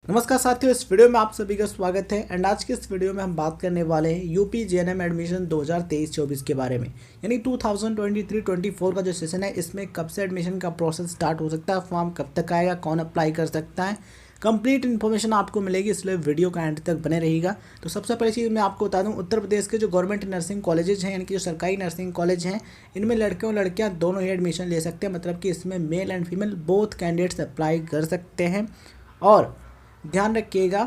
नमस्कार साथियों, इस वीडियो में आप सभी का स्वागत है। एंड आज के इस वीडियो में हम बात करने वाले हैं यूपी जेएनएम एडमिशन 2023-24 के बारे में। यानी 2023-24 का जो सेशन है, इसमें कब से एडमिशन का प्रोसेस स्टार्ट हो सकता है, फॉर्म कब तक आएगा, कौन अप्लाई कर सकता है, कंप्लीट इन्फॉर्मेशन आपको मिलेगी, इसलिए वीडियो का एंड तक बने रहिएगा। तो सबसे पहली चीज़ मैं आपको बता दूं, उत्तर प्रदेश के जो गवर्नमेंट नर्सिंग कॉलेजेस हैं, यानी कि जो सरकारी नर्सिंग कॉलेज हैं, इनमें लड़के और लड़कियां दोनों ही एडमिशन ले सकते हैं। मतलब कि इसमें male and female both candidates apply कर सकते हैं। और ध्यान रखिएगा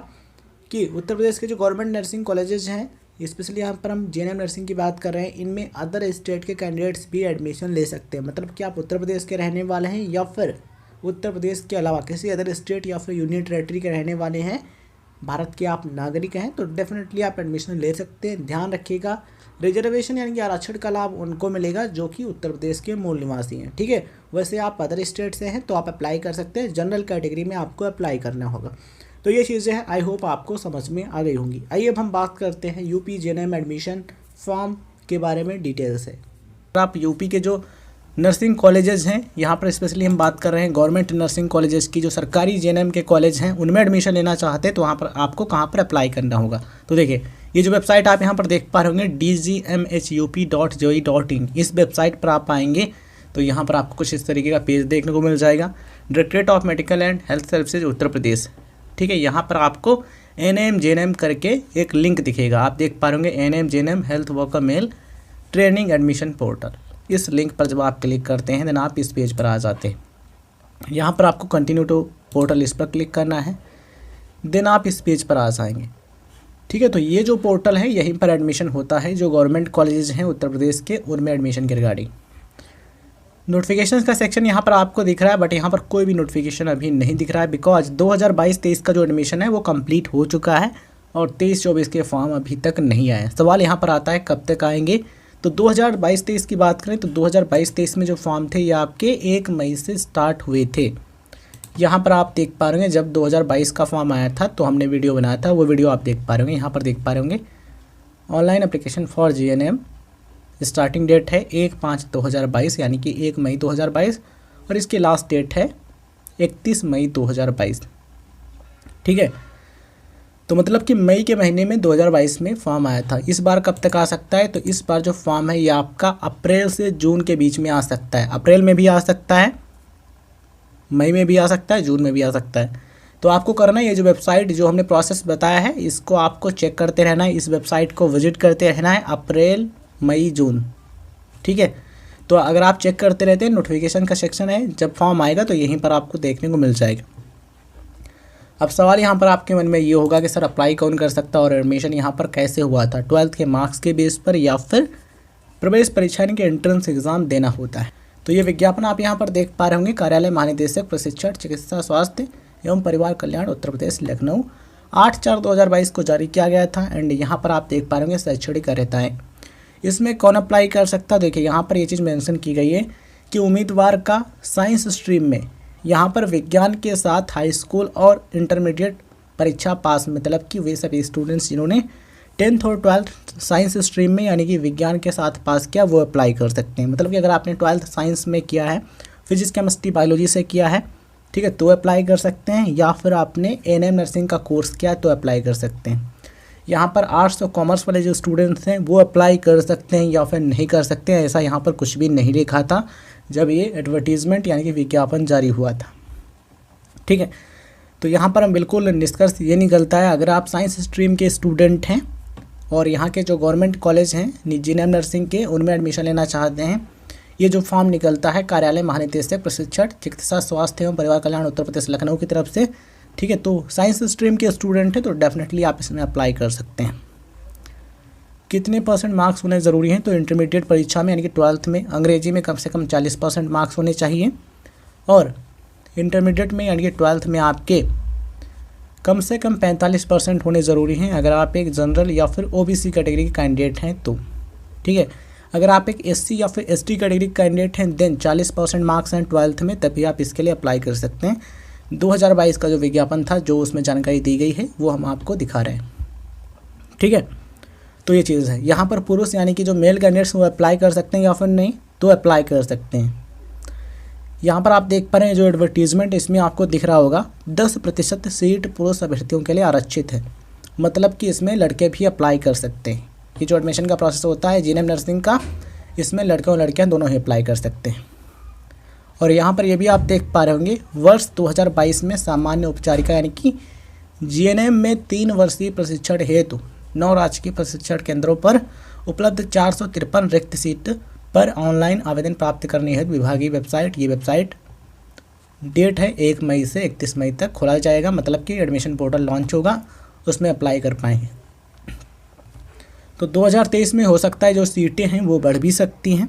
कि उत्तर प्रदेश के जो गवर्नमेंट नर्सिंग कॉलेजेस हैं, स्पेशली यहाँ पर हम जेएनएम नर्सिंग की बात कर रहे हैं, इनमें अदर स्टेट के कैंडिडेट्स भी एडमिशन ले सकते हैं। मतलब कि आप उत्तर प्रदेश के रहने वाले हैं या फिर उत्तर प्रदेश के अलावा किसी अदर स्टेट या फिर यूनियन टेरेटरी के रहने वाले हैं, भारत के आप नागरिक हैं, तो डेफिनेटली आप एडमिशन ले सकते हैं। ध्यान रखिएगा, रिजर्वेशन यानी कि आरक्षण का लाभ उनको मिलेगा जो कि उत्तर प्रदेश के मूल निवासी हैं। ठीक है, वैसे आप अदर स्टेट से हैं तो आप अप्लाई कर सकते हैं, जनरल कैटेगरी में आपको अप्लाई करना होगा। तो ये चीज़ें हैं, आई होप आपको समझ में आ गई होंगी। आइए अब हम बात करते हैं यूपी जेएनएम एडमिशन फॉर्म के बारे में डिटेल से। आप यूपी के जो नर्सिंग कॉलेजेस हैं, यहाँ पर स्पेशली हम बात कर रहे हैं गवर्नमेंट नर्सिंग कॉलेजेस की, जो सरकारी जेएनएम के कॉलेज हैं, उनमें एडमिशन लेना चाहते हैं तो वहाँ पर आपको कहाँ पर अप्लाई करना होगा। तो देखिए, ये जो वेबसाइट आप यहाँ पर देख पा रहे होंगे dgmhup.je.in, इस वेबसाइट पर आप आएंगे तो यहाँ पर आपको कुछ इस तरीके का पेज देखने को मिल जाएगा। Directorate of medical and health services Uttar Pradesh, ठीक है। यहाँ पर आपको एनएम जेएनएम करके एक लिंक दिखेगा, आप देख पा रहे होंगे, NM GNM health worker male training admission portal. इस लिंक पर जब आप क्लिक करते हैं देन आप इस पेज पर आ जाते हैं। यहाँ पर आपको कंटिन्यू टू पोर्टल इस पर क्लिक करना है, देन आप इस पेज पर आ जाएंगे। ठीक है, तो ये जो पोर्टल है यहीं पर एडमिशन होता है, जो गवर्नमेंट कॉलेजेस हैं उत्तर प्रदेश के, उनमें एडमिशन के रिगार्डिंग नोटिफिकेशन का सेक्शन यहाँ पर आपको दिख रहा है, बट यहाँ पर कोई भी नोटिफिकेशन अभी नहीं दिख रहा है, बिकॉज 2022-23 का जो एडमिशन है वो कंप्लीट हो चुका है और 23-24 के फॉर्म अभी तक नहीं आए। सवाल यहाँ पर आता है कब तक आएंगे। तो 2022-23 की बात करें तो 2022-23 में जो फॉर्म थे ये आपके 1 मई से स्टार्ट हुए थे। यहाँ पर आप देख पा रहे होंगे, जब 2022 का फॉर्म आया था तो हमने वीडियो बनाया था, वो वीडियो आप देख पा रहे होंगे। यहाँ पर देख पा रहे होंगे online application for GNM, starting date है 1/5/2022 यानी कि 1 मई 2022 और इसकी लास्ट डेट है 31 मई 2022। ठीक है, तो मतलब कि मई के महीने में 2022 में फॉर्म आया था। इस बार कब तक आ सकता है, तो इस बार जो फॉर्म है ये आपका अप्रैल से जून के बीच में आ सकता है। अप्रैल में भी आ सकता है, मई में भी आ सकता है, जून में भी आ सकता है। तो आपको करना है, ये जो वेबसाइट जो हमने प्रोसेस बताया है इसको आपको चेक करते रहना है, इस वेबसाइट को विजिट करते रहना है, अप्रैल मई जून। ठीक है, तो अगर आप चेक करते रहते हैं, नोटिफिकेशन का सेक्शन है, जब फॉर्म आएगा तो यहीं पर आपको देखने को मिल जाएगा। अब सवाल यहाँ पर आपके मन में ये होगा कि सर अप्लाई कौन कर सकता है और एडमिशन यहाँ पर कैसे हुआ था, 12th के मार्क्स के बेस पर या फिर प्रवेश परीक्षा के एंट्रेंस एग्जाम देना होता है। तो ये विज्ञापन आप यहाँ पर देख पा रहे होंगे, कार्यालय महानिदेशक प्रशिक्षण चिकित्सा स्वास्थ्य एवं परिवार कल्याण उत्तर प्रदेश लखनऊ 8/4/2022 को जारी किया गया था। एंड यहाँ पर आप देख पा रहे होंगे शैक्षणिक अर्हताएँ, इसमें कौन अप्लाई कर सकता है। देखिए यहाँ पर ये चीज़ मेंशन की गई है कि उम्मीदवार का साइंस स्ट्रीम में यहाँ पर विज्ञान के साथ हाई स्कूल और इंटरमीडिएट परीक्षा पास, मतलब कि वे सभी स्टूडेंट्स जिन्होंने 10th और 12th साइंस स्ट्रीम में यानी कि विज्ञान के साथ पास किया वो अप्लाई कर सकते हैं। मतलब कि अगर आपने 12th साइंस में किया है, फिजिक्स केमिस्ट्री बायोलॉजी से किया है, ठीक है, तो अप्लाई कर सकते हैं, या फिर आपने एएनएम नर्सिंग का कोर्स किया तो अप्लाई कर सकते हैं। यहाँ पर आर्ट्स और कॉमर्स वाले जो स्टूडेंट्स हैं वो अप्लाई कर सकते हैं या फिर नहीं कर सकते हैं, ऐसा यहाँ पर कुछ भी नहीं लिखा था जब ये एडवर्टीज़मेंट यानी कि विज्ञापन जारी हुआ था। ठीक है, तो यहाँ पर हम बिल्कुल निष्कर्ष ये निकलता है, अगर आप साइंस स्ट्रीम के स्टूडेंट हैं और यहाँ के जो गवर्नमेंट कॉलेज हैं जेएनएम नर्सिंग के, उनमें एडमिशन लेना चाहते हैं, ये जो फॉर्म निकलता है कार्यालय महानिदेशक प्रशिक्षण चिकित्सा स्वास्थ्य एवं परिवार कल्याण उत्तर प्रदेश लखनऊ की तरफ से। ठीक है, तो साइंस स्ट्रीम के स्टूडेंट हैं तो डेफिनेटली आप इसमें अप्लाई कर सकते हैं। कितने % मार्क्स होने ज़रूरी हैं, तो इंटरमीडिएट परीक्षा में यानी कि 12th में अंग्रेजी में कम से कम 40% मार्क्स होने चाहिए और इंटरमीडिएट में यानी कि 12th में आपके कम से कम 45% होने ज़रूरी हैं अगर आप एक जनरल या फिर ओबीसी कैटेगरी के कैंडिडेट हैं तो। ठीक है, अगर आप एक एससी या फिर एसटी कैटेगरी के कैंडिडेट हैं देन 40% मार्क्स हैं 12th में, तभी आप इसके लिए अप्लाई कर सकते हैं। 2022 का जो विज्ञापन था, जो उसमें जानकारी दी गई है वो हम आपको दिखा रहे हैं। ठीक है, तो ये चीज़ है। यहाँ पर पुरुष यानी कि जो मेल कैंडिडेट्स वो अप्लाई कर सकते हैं या फिर नहीं तो अप्लाई कर सकते हैं। यहाँ पर आप देख पा रहे हैं जो एडवर्टीजमेंट इसमें आपको दिख रहा होगा 10% सीट पुरुष अभ्यर्थियों के लिए आरक्षित है, मतलब कि इसमें लड़के भी अप्लाई कर सकते हैं। ये जो एडमिशन का प्रोसेस होता है जीएनएम नर्सिंग का, इसमें लड़के और लड़कियाँ दोनों ही अप्लाई कर सकते हैं। और यहाँ पर ये भी आप देख पा रहे होंगे वर्ष 2022 में सामान्य उपचारिका यानी कि जीएनएम में 3 वर्षीय प्रशिक्षण हेतु 9 राजकीय प्रशिक्षण केंद्रों पर उपलब्ध 453 रिक्त सीट पर ऑनलाइन आवेदन प्राप्त करने हेतु विभागीय वेबसाइट, ये वेबसाइट डेट है 1 मई से 31 मई तक खोला जाएगा, मतलब कि एडमिशन पोर्टल लॉन्च होगा, उसमें अप्लाई कर पाएंगे। तो 2023 में हो सकता है जो सीटें हैं वो बढ़ भी सकती हैं,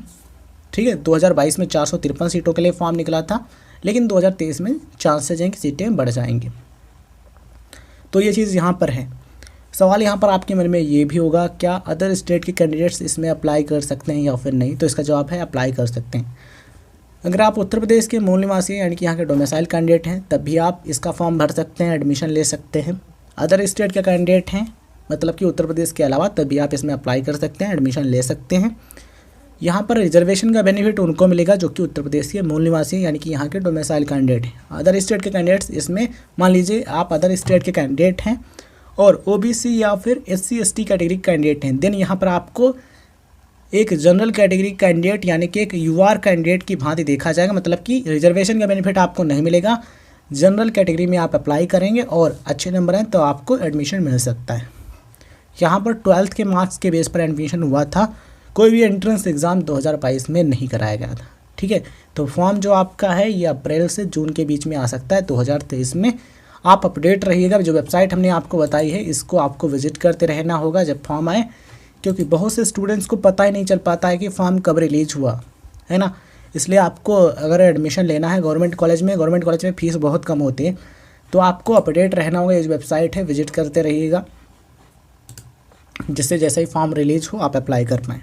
ठीक है। 2022 में 453 सीटों के लिए फॉर्म निकला था, लेकिन 2023 में चांसेज हैं कि सीटें बढ़ जाएंगी। तो ये चीज़ यहाँ पर है। सवाल यहाँ पर आपके मन में ये भी होगा क्या अदर स्टेट के कैंडिडेट्स इसमें अप्लाई कर सकते हैं या फिर नहीं, तो इसका जवाब है अप्लाई कर सकते हैं। अगर आप उत्तर प्रदेश के मूल निवासी यानी कि यहाँ के डोमिसाइल कैंडिडेट हैं तब भी आप इसका फॉर्म भर सकते हैं, एडमिशन ले सकते हैं। अदर स्टेट के कैंडिडेट हैं मतलब कि उत्तर प्रदेश के अलावा, तब भी आप इसमें अप्लाई कर सकते हैं, एडमिशन ले सकते हैं। यहाँ पर रिजर्वेशन का बेनिफिट उनको मिलेगा जो कि उत्तर प्रदेश के मूल निवासी यानी कि यहाँ के डोमिसाइल कैंडिडेट हैं। अदर स्टेट के कैंडिडेट्स इसमें, मान लीजिए आप अदर स्टेट के कैंडिडेट हैं और ओबीसी या फिर एससी एसटी कैटेगरी कैंडिडेट हैं, देन यहाँ पर आपको एक जनरल कैटेगरी कैंडिडेट यानी कि एक यूआर कैंडिडेट की भांति देखा जाएगा, मतलब कि रिजर्वेशन का बेनिफिट आपको नहीं मिलेगा। जनरल कैटेगरी में आप अप्लाई करेंगे और अच्छे नंबर हैं तो आपको एडमिशन मिल सकता है। यहाँ पर 12th के मार्क्स के बेस पर एडमिशन हुआ था, कोई भी एंट्रेंस एग्ज़ाम 2022 में नहीं कराया गया था, ठीक है। तो फॉर्म जो आपका है ये अप्रैल से जून के बीच में आ सकता है 2023 में। आप अपडेट रहिएगा, जो वेबसाइट हमने आपको बताई है इसको आपको विजिट करते रहना होगा जब फॉर्म आए, क्योंकि बहुत से स्टूडेंट्स को पता ही नहीं चल पाता है कि फॉर्म कब रिलीज हुआ है ना। इसलिए आपको अगर एडमिशन लेना है गवर्नमेंट कॉलेज में फ़ीस बहुत कम होती है, तो आपको अपडेट रहना होगा। ये जो वेबसाइट है विजिट करते रहिएगा, जिससे जैसे ही फॉर्म रिलीज हो आप अप्लाई कर पाएँ।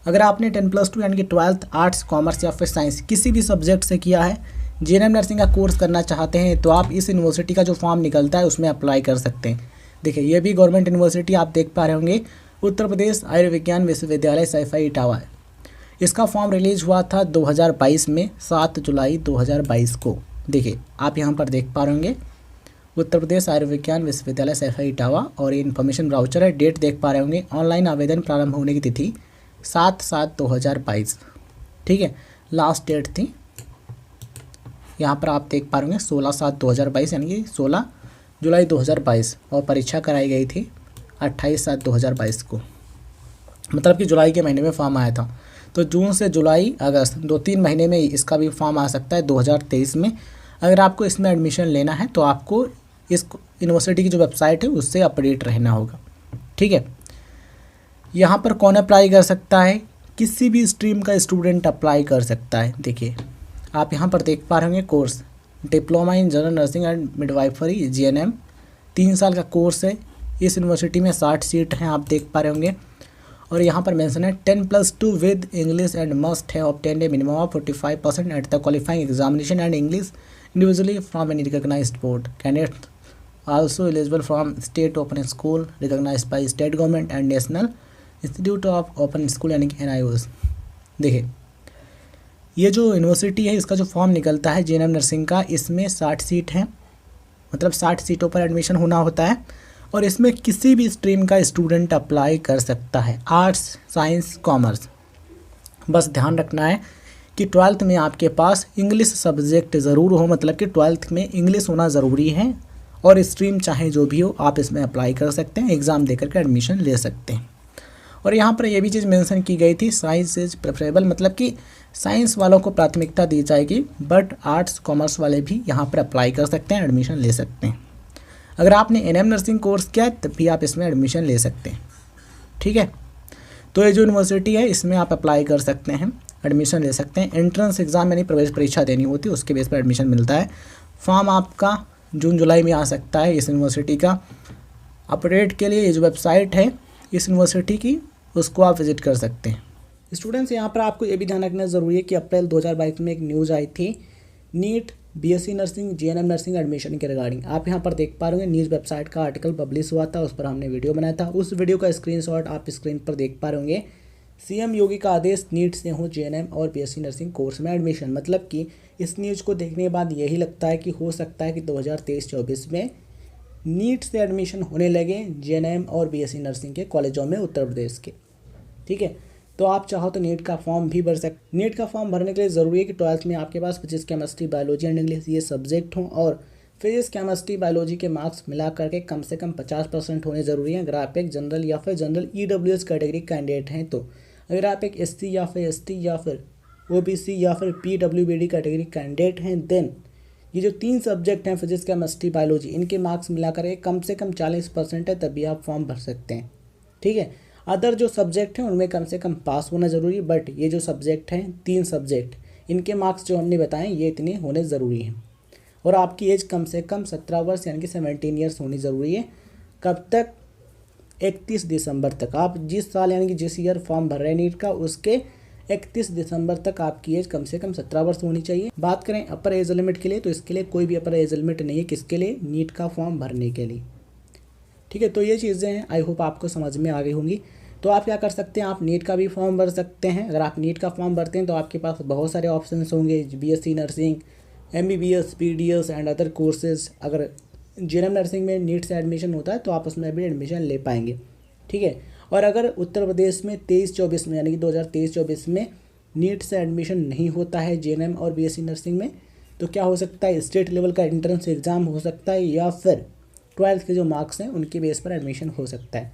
अगर आपने 10+2 यानी कि 12th आर्ट्स, कॉमर्स या फिर साइंस किसी भी सब्जेक्ट से किया है, जीएनएम नर्सिंग का कोर्स करना चाहते हैं, तो आप इस यूनिवर्सिटी का जो फॉर्म निकलता है उसमें अप्लाई कर सकते हैं। देखिए ये भी गवर्नमेंट यूनिवर्सिटी आप देख पा रहे होंगे, उत्तर प्रदेश आयुर्विज्ञान विश्वविद्यालय सैफई इटावा है। इसका फॉर्म रिलीज हुआ था 2022 में 7 जुलाई 2022 को। देखिए आप यहाँ पर देख पा रहे होंगे उत्तर प्रदेश आयुर्विज्ञान विश्वविद्यालय सैफई इटावा, और ये इन्फॉर्मेशन ब्राउचर है। डेट देख पा रहे होंगे, ऑनलाइन आवेदन प्रारंभ होने की तिथि 7/7/2022, ठीक है। लास्ट डेट थी यहाँ पर आप देख पा रहे होंगे 16/7/2022 यानी कि 16 जुलाई 2022, और परीक्षा कराई गई थी 28/7/2022 को, मतलब कि जुलाई के महीने में फॉर्म आया था। तो जून से जुलाई अगस्त 2-3 महीने में इसका भी फॉर्म आ सकता है 2023 में। अगर आपको इसमें एडमिशन लेना है तो आपको इस यूनिवर्सिटी की जो वेबसाइट है उससे अपडेट रहना होगा, ठीक है। यहाँ पर कौन अप्लाई कर सकता है? किसी भी स्ट्रीम का स्टूडेंट अप्लाई कर सकता है। देखिए आप यहाँ पर देख पा रहे होंगे course diploma in general nursing and midwifery GNM 3 साल का कोर्स है। इस यूनिवर्सिटी में 60 सीट हैं आप देख पा रहे होंगे, और यहाँ पर मेंशन है 10+2 विद इंग्लिश एंड मस्ट है obtained a minimum of 45% at the qualifying examination and English individually from any recognised board. Candidate also eligible from state open school recognised by state government and national institute of open school यानी कि NIOS। देखिए ये जो university है इसका जो form निकलता है जीएनएम नर्सिंग का, इसमें 60 सीट हैं, मतलब 60 सीटों पर एडमिशन होना होता है, और इसमें किसी भी स्ट्रीम का स्टूडेंट अप्लाई कर सकता है, आर्ट्स, साइंस, कॉमर्स। बस ध्यान रखना है कि 12th में आपके पास इंग्लिश सब्जेक्ट ज़रूर हो, मतलब कि 12th में इंग्लिश होना ज़रूरी है, और स्ट्रीम चाहे जो भी हो आप इसमें अप्लाई कर सकते हैं, एग्ज़ाम देकर के एडमिशन ले सकते हैं। और यहाँ पर यह भी चीज़ मेंशन की गई थी साइंस इज प्रेफरेबल, मतलब कि साइंस वालों को प्राथमिकता दी जाएगी, बट आर्ट्स कॉमर्स वाले भी यहाँ पर अप्लाई कर सकते हैं, एडमिशन ले सकते हैं। अगर आपने एनएम नर्सिंग कोर्स किया है तब भी आप इसमें एडमिशन ले सकते हैं, ठीक है। तो ये जो यूनिवर्सिटी है इसमें आप अप्लाई कर सकते हैं, एडमिशन ले सकते हैं। एंट्रेंस एग्ज़ाम यानी प्रवेश परीक्षा देनी होती है, उसके बेस पर एडमिशन मिलता है। फॉर्म आपका जून जुलाई में आ सकता है इस यूनिवर्सिटी का। अपडेट के लिए ये जो वेबसाइट है इस यूनिवर्सिटी की, उसको आप विजिट कर सकते हैं। स्टूडेंट्स यहाँ पर आपको ये भी ध्यान रखना ज़रूरी है कि अप्रैल 2022 में एक न्यूज़ आई थी NEET, BSc nursing, GNM nursing admission के रिगार्डिंग। आप यहाँ पर देख पा रहे होंगे न्यूज़ वेबसाइट का आर्टिकल पब्लिश हुआ था, उस पर हमने वीडियो बनाया था। उस वीडियो का स्क्रीनशॉट आप स्क्रीन पर देख पा रहे होंगे। सीएम योगी का आदेश, नीट से हो जेएनएम और बीएससी नर्सिंग कोर्स में एडमिशन। मतलब कि इस न्यूज़ को देखने के बाद यही लगता है कि हो सकता है कि 2023-24 में नीट से एडमिशन होने लगे जेएनएम और बीएससी नर्सिंग के कॉलेजों में उत्तर प्रदेश के। ठीक है, तो आप चाहो तो नीट का फॉर्म भी भर सकते। नीट का फॉर्म भरने के लिए ज़रूरी है कि 12th में आपके पास physics, chemistry, biology and English ये सब्जेक्ट हों और फिजिक्स, केमिस्ट्री, बायोलॉजी के मार्क्स मिला करके कम से कम 50% होने ज़रूरी हैं। अगर आप एक जनरल या फिर जनरल ईडब्ल्यूएस कैटेगरी कैंडिडेट हैं तो। अगर आप एक एससी या फिर एसटी या फिर ओबीसी या फिर पीडब्ल्यूबीडी कैटेगरी कैंडिडेट हैं, देन ये जो 3 सब्जेक्ट हैं फिजिक्स, केमिस्ट्री, बायोलॉजी, इनके मार्क्स मिलाकर के कम से कम 40% है, तभी आप फॉर्म भर सकते हैं। ठीक है, अदर जो सब्जेक्ट हैं उनमें कम से कम पास होना ज़रूरी है, बट ये जो सब्जेक्ट हैं 3 सब्जेक्ट, इनके मार्क्स जो हमने बताएं ये इतने होने ज़रूरी हैं। और आपकी एज कम से कम 17 वर्ष यानी कि 17 ईयर्स होनी ज़रूरी है। कब तक? 31 दिसंबर तक। आप जिस साल यानी कि जिस ईयर फॉर्म भर रहे हैं नीट का, उसके 31 दिसंबर तक आपकी एज कम से कम 17 वर्ष होनी चाहिए। बात करें अपर एज लिमिट के लिए, तो इसके लिए कोई भी अपर एज लिमिट नहीं है। किसके लिए? नीट का फॉर्म भरने के लिए। ठीक है, तो ये चीज़ें हैं, आई होप आपको समझ में आ गई होंगी। तो आप क्या कर सकते हैं, आप नीट का भी फॉर्म भर सकते हैं। अगर आप नीट का फॉर्म भरते हैं तो आपके पास बहुत सारे ऑप्शंस होंगे, BSc nursing, MBBS, PDS and other courses. अगर जेएनएम नर्सिंग में नीट से एडमिशन होता है तो आप उसमें भी एडमिशन ले पाएंगे। ठीक है, और अगर उत्तर प्रदेश में 23-24 में यानी कि 2023-24 में नीट से एडमिशन नहीं होता है जेएनएम और बीएससी नर्सिंग में, तो क्या हो सकता है, स्टेट लेवल का एंट्रेंस एग्ज़ाम हो सकता है या फिर 12th के जो मार्क्स हैं उनके बेस पर एडमिशन हो सकता है।